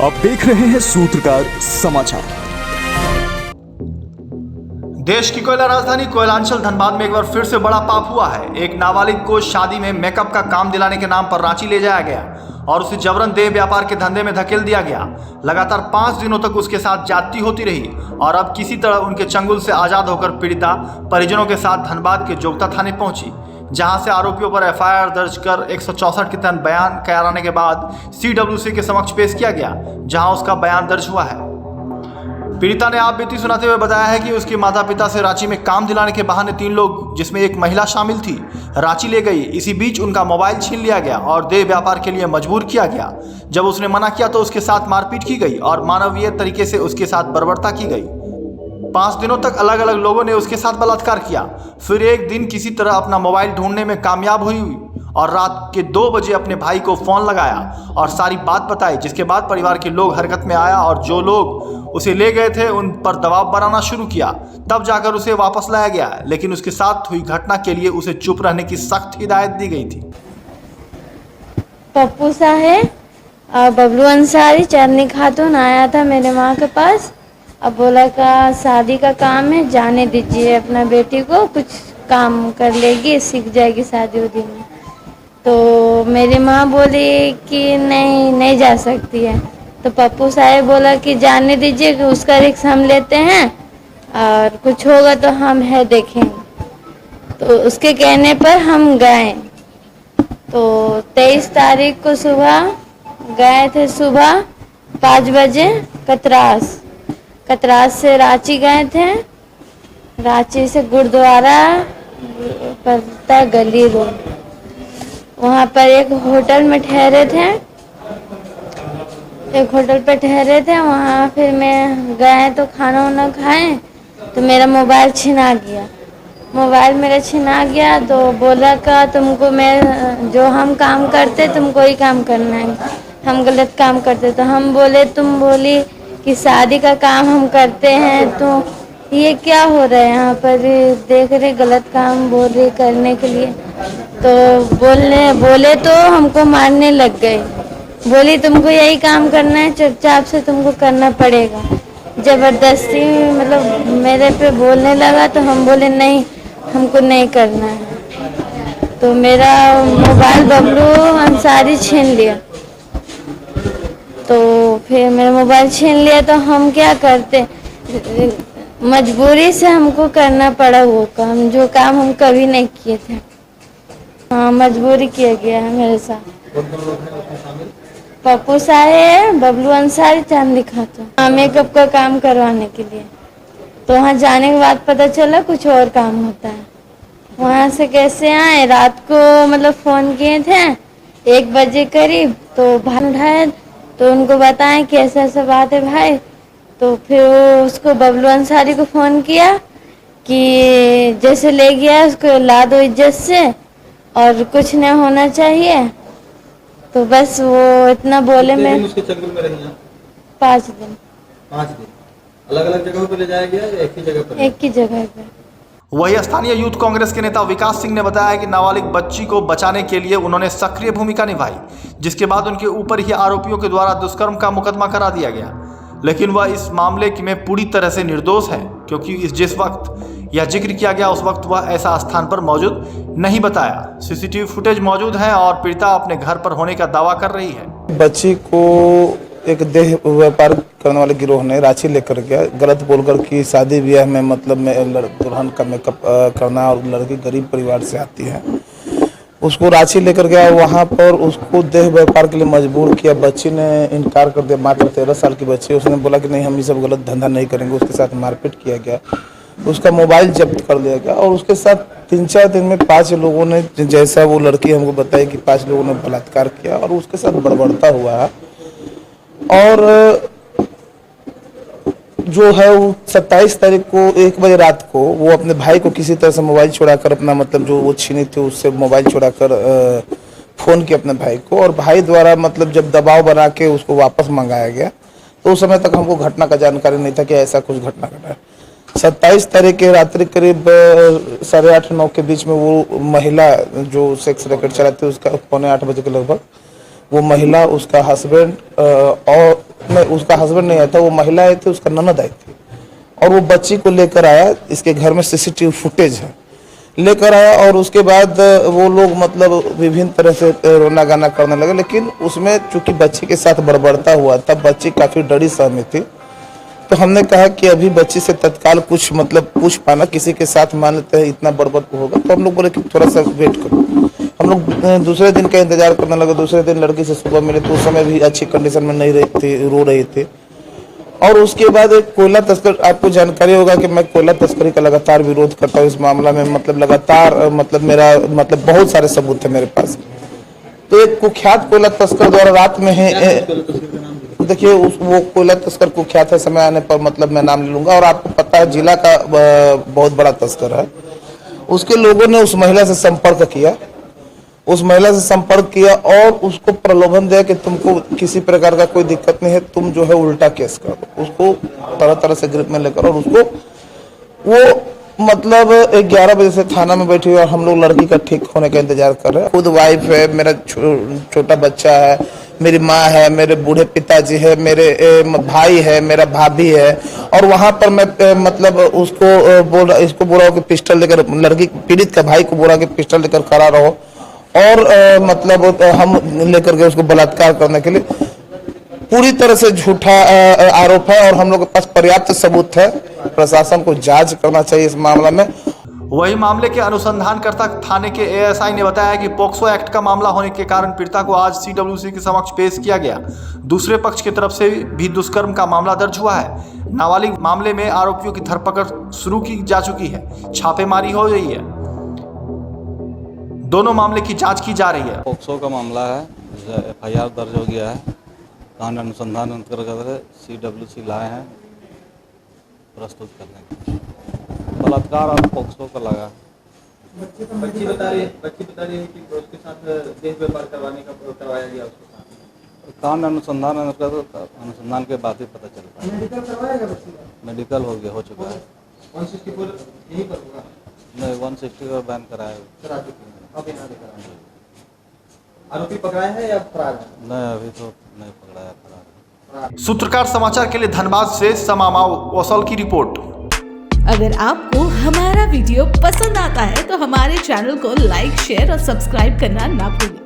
आप देख रहे हैं सूत्रकार समाचार। देश की कोयला राजधानी कोयलांचल धनबाद में एक बार फिर से बड़ा पाप हुआ है। एक नाबालिग को शादी में मेकअप का काम दिलाने के नाम पर रांची ले जाया गया और उसे जबरन देह व्यापार के धंधे में धकेल दिया गया। लगातार 5 दिनों तक उसके साथ ज्यादती होती रही और अब किसी तरह उनके चंगुल से आजाद होकर पीड़िता परिजनों के साथ धनबाद के जोगता थाने पहुंची, जहां से आरोपियों पर एफआईआर दर्ज कर 164 के तहत बयान कराने के बाद सीडब्ल्यूसी के समक्ष पेश किया गया, जहां उसका बयान दर्ज हुआ है। पीड़िता ने आप बीती सुनाते हुए बताया है कि उसके माता पिता से रांची में काम दिलाने के बहाने 3 लोग, जिसमें एक महिला शामिल थी, रांची ले गई। इसी बीच उनका मोबाइल छीन लिया गया और देह व्यापार के लिए मजबूर किया गया। जब उसने मना किया तो उसके साथ मारपीट की गई और मानवीय तरीके से उसके साथ बर्बरता की गई। 5 दिनों तक अलग अलग लोगों ने उसके साथ बलात्कार किया। फिर एक दिन किसी तरह अपना मोबाइल ढूंढने में कामयाब हुई और रात के 2 बजे अपने भाई को फोन लगाया और सारी बात बताई, जिसके बाद परिवार के लोग हरकत में आया और जो लोग उसे ले गए थे उन पर दबाव बनाना शुरू किया। तब जाकर उसे वापस लाया गया, लेकिन उसके साथ हुई घटना के लिए उसे चुप रहने की सख्त हिदायत दी गई थी। पप्पू साहेब और बबलू अंसारी चांदनी खातून आया था मेरे माँ के पास। अब बोला का शादी का काम है, जाने दीजिए अपना बेटी को, कुछ काम कर लेगी, सीख जाएगी शादी उदी में। तो मेरी माँ बोली कि नहीं जा सकती है। तो पप्पू साहेब बोला कि जाने दीजिए कि उसका रिस्क हम लेते हैं और कुछ होगा तो हम है देखेंगे। तो उसके कहने पर हम गए। तो 23 तारीख को सुबह गए थे, सुबह 5 बजे कतरास से रांची गए थे। रांची से गुरुद्वारा पड़ता गली रोड, वहाँ पर एक होटल में ठहरे थे। वहाँ फिर मैं गए तो खाना वाना खाए तो मेरा मोबाइल छिना गया। तो बोला का तुमको मैं जो हम काम करते तुमको ही काम करना है, हम गलत काम करते। तो हम बोले, तुम बोली कि शादी का काम हम करते हैं, तो ये क्या हो रहा है यहाँ पर, देख रहे गलत काम बोल रहे करने के लिए। तो बोले तो हमको मारने लग गए। बोली तुमको यही काम करना है, चुपचाप से तुमको करना पड़ेगा। जबरदस्ती मतलब मेरे पे बोलने लगा। तो हम बोले नहीं, हमको नहीं करना है। तो मेरा मोबाइल बबलू अंसारी छीन लिया। तो फिर मेरा मोबाइल छीन लिया तो हम क्या करते, मजबूरी से हमको करना पड़ा वो काम, जो काम हम कभी नहीं किए थे। हाँ, मजबूरी किया गया है मेरे साथ। पप्पू साहेब, बबलू अंसारी, चांदनी खातून, मेकअप का काम करवाने के लिए। तो वहाँ जाने के बाद पता चला कुछ और काम होता है। वहाँ से कैसे आए, रात को मतलब फ़ोन किए थे 1 बजे करीब। तो भाई उठाए तो उनको बताएं कि ऐसा बात है भाई। तो फिर उसको बबलू अंसारी को फ़ोन किया कि जैसे ले गया उसको ला दो इज्जत से और कुछ नहीं होना चाहिए। तो बस वो इतना बोले। मैं उसके चंगुल में रही हैं 5 दिन। 5 दिन अलग अलग जगहों पर ले जाया गया या एक ही जगह पर? एक ही जगह पर। वही स्थानीय यूथ कांग्रेस के नेता विकास सिंह ने बताया कि नाबालिग बच्ची को बचाने के लिए उन्होंने सक्रिय भूमिका निभाई, जिसके बाद उनके ऊपर ही आरोपियों के द्वारा दुष्कर्म का मुकदमा करा दिया गया। लेकिन वह इस मामले में पूरी तरह से निर्दोष है, क्योंकि जिस वक्त यह जिक्र किया गया उस वक्त वह ऐसा स्थान पर मौजूद नहीं बताया। सीसीटीवी फुटेज मौजूद है और पीड़िता अपने घर पर होने का दावा कर रही है। बच्ची को एक देह व्यापार करने वाले गिरोह ने रांची लेकर गया, गलत बोलकर कि शादी ब्याह में मतलब में दुल्हन का मेकअप करना, और लड़की गरीब परिवार से आती है। उसको रांची लेकर गया, वहाँ पर उसको देह व्यापार के लिए मजबूर किया। बच्ची ने इनकार कर दिया, मात्र 13 साल की बच्ची। उसने बोला कि नहीं, हम ये सब गलत धंधा नहीं करेंगे। उसके साथ मारपीट किया गया, उसका मोबाइल जब्त कर लिया गया और उसके साथ 3-4 दिन में 5 लोगों ने, जैसा वो लड़की हमको बताई कि 5 लोगों ने बलात्कार किया और उसके साथ बड़बड़ता हुआ है। और जो है वो 27 तारीख को 1 बजे रात को वो अपने भाई को किसी तरह से मोबाइल छुड़ाकर, अपना मतलब जो वो छीनी थी उससे मोबाइल छुड़ाकर फ़ोन किया अपने भाई को, और भाई द्वारा मतलब जब दबाव बना के उसको वापस मंगाया गया। तो उस समय तक हमको घटना का जानकारी नहीं था कि ऐसा कुछ घटना घटा है। 27 तारीख के रात्रि करीब 8:30-9 के बीच में वो महिला जो सेक्स रैकेट चलाती है उसका 7:45 बजे के लगभग वो महिला उसका हस्बैंड और नहीं, उसका हस्बैंड नहीं आया था, वो महिला आई थी, उसका ननद आई थी और वो बच्ची को लेकर आया। इसके घर में सीसीटीवी फुटेज है, लेकर आया और उसके बाद वो लोग मतलब विभिन्न तरह से रोना गाना करने लगे। लेकिन उसमें चूंकि बच्ची के साथ बड़बड़ता हुआ था, बच्ची काफ़ी डरी सहमी थी, तो हमने कहा कि अभी बच्ची से तत्काल कुछ मतलब पूछ पाना, किसी के साथ मान लेते हैं इतना बड़बड़ होगा, तो हम लोग बोले कि थोड़ा सा वेट करो। हम लोग दूसरे दिन का इंतजार करने लगे। दूसरे दिन लड़की से सुबह मिले तो उस समय भी अच्छी कंडीशन में नहीं रही थी, रो रही थी। और उसके बाद एक कोयला तस्कर, आपको जानकारी होगा कि मैं कोयला तस्करी का लगातार विरोध करता हूँ इस मामला में, मतलब लगातार मतलब मेरा मतलब बहुत सारे सबूत है मेरे पास। तो एक कुख्यात कोयला तस्कर द्वारा रात में ही देखिए वो कोयला तस्कर कुख्यात है, समय आने पर मतलब मैं नाम ले लूंगा। और आपको पता है जिला का बहुत बड़ा तस्कर है। उसके लोगों ने उस महिला से संपर्क किया, और उसको प्रलोभन दिया कि तुमको किसी प्रकार का कोई दिक्कत नहीं है, तुम जो है उल्टा केस कर दो। उसको तरह तरह से ग्रिप में लेकर और उसको वो मतलब 11 बजे से थाना में बैठी हुई और हम लोग लड़की का ठीक होने का इंतजार कर रहे हैं। खुद वाइफ है, मेरा छोटा बच्चा है, मेरी माँ है, मेरे बूढ़े पिताजी है, मेरे भाई है, मेरा भाभी है। और वहां पर मैं मतलब उसको इसको बोला कि पिस्टल लेकर, लड़की पीड़ित का भाई को बोला कि पिस्टल लेकर खड़ा रहो, और मतलब हम लेकर गए उसको बलात्कार करने के लिए। पूरी तरह से झूठा आरोप है और हम लोग के पास पर्याप्त सबूत है। प्रशासन को जांच करना चाहिए इस मामला में। वही मामले के अनुसंधानकर्ता थाने के एएसआई ने बताया कि पोक्सो एक्ट का मामला होने के कारण पीड़िता को आज सीडब्ल्यूसी के समक्ष पेश किया गया। दूसरे पक्ष की तरफ से भी दुष्कर्म का मामला दर्ज हुआ है। नाबालिग मामले में आरोपियों की धरपकड़ शुरू की जा चुकी है, छापेमारी हो रही है, दोनों मामले की जांच की जा रही है। पोक्सो का मामला है, एफआईआर दर्ज हो गया है। कांड अनुसंधान अंतर्गत सीडब्ल्यूसी लाए हैं प्रस्तुत करने के। बलात्कार और पोक्सो का लगा। बच्ची बता रही है कि उसके साथ देह व्यापार करवाया गया उसके साथ। कांड अनुसंधान अंतर्गत अनुसंधान के बाद ही पता चलता है। मेडिकल करवाएगा बच्ची का? मेडिकल हो गया, हो चुका है। 164 यहीं पर होगा? नहीं, 160 का बैन कराया। आरोपी पकड़ाया है या फरार है? नहीं, अभी तो नहीं पकड़ाया, फरार है। सूत्रकार समाचार के लिए धनबाद से समामा वसल की रिपोर्ट। अगर आपको हमारा वीडियो पसंद आता है तो हमारे चैनल को लाइक, शेयर और सब्सक्राइब करना ना भूलें।